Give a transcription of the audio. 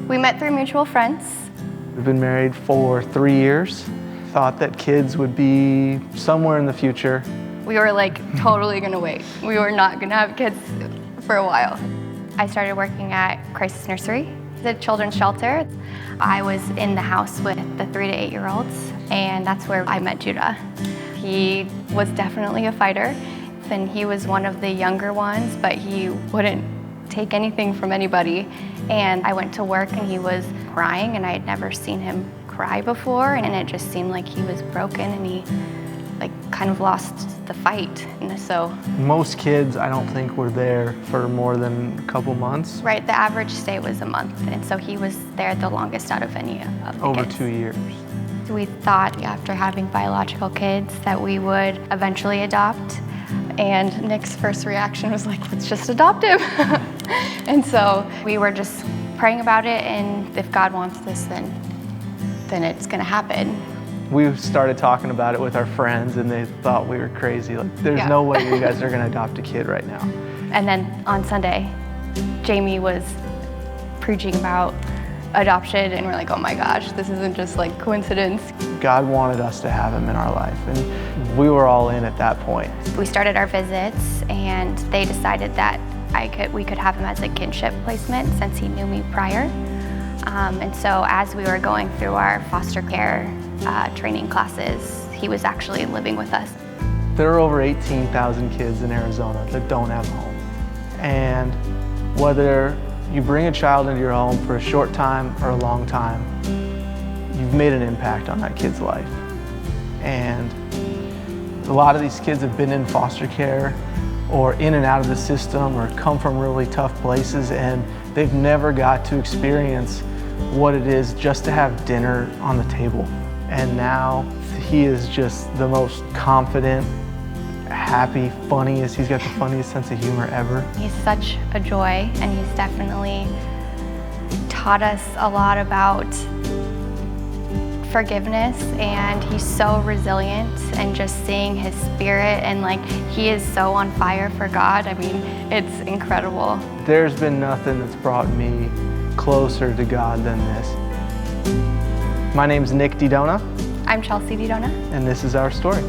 We met through mutual friends. We've been married for 3 years. Thought that kids would be somewhere in the future. We were like totally gonna wait. We were not gonna have kids for a while. I started working at Crisis Nursery, the children's shelter. I was in the house with the 3 to 8 year olds, and that's where I met Judah. He was definitely a fighter, and he was one of the younger ones, but he wouldn't take anything from anybody. And I went to work and he was crying, and I had never seen him cry before, and it just seemed like he was broken and he kind of lost the fight. And so most kids, I don't think, were there for more than a couple months. Right, the average stay was a month, and so he was there the longest out of any of the Over kids. 2 years. We thought after having biological kids that we would eventually adopt, and Nick's first reaction was like, let's just adopt him. And so we were just praying about it, and if God wants this, then it's gonna happen. We started talking about it with our friends, and they thought we were crazy. Like, there's no way you guys are gonna adopt a kid right now. And then on Sunday, Jamie was preaching about adoption, and we're like, oh my gosh, this isn't just like coincidence. God wanted us to have him in our life, and we were all in at that point. We started our visits, and they decided that we could have him as a kinship placement since he knew me prior. And so as we were going through our foster care training classes, he was actually living with us. There are over 18,000 kids in Arizona that don't have a home. And whether you bring a child into your home for a short time or a long time, you've made an impact on that kid's life. And a lot of these kids have been in foster care or in and out of the system or come from really tough places, and they've never got to experience what it is just to have dinner on the table. And now he is just the most confident, happy, funniest. He's got the funniest sense of humor ever. He's such a joy, and he's definitely taught us a lot about forgiveness, and he's so resilient, and just seeing his spirit, and he is so on fire for God. I mean, it's incredible. There's been nothing that's brought me closer to God than this. My name's Nick DeDona. I'm Chelsea DeDona. And this is our story.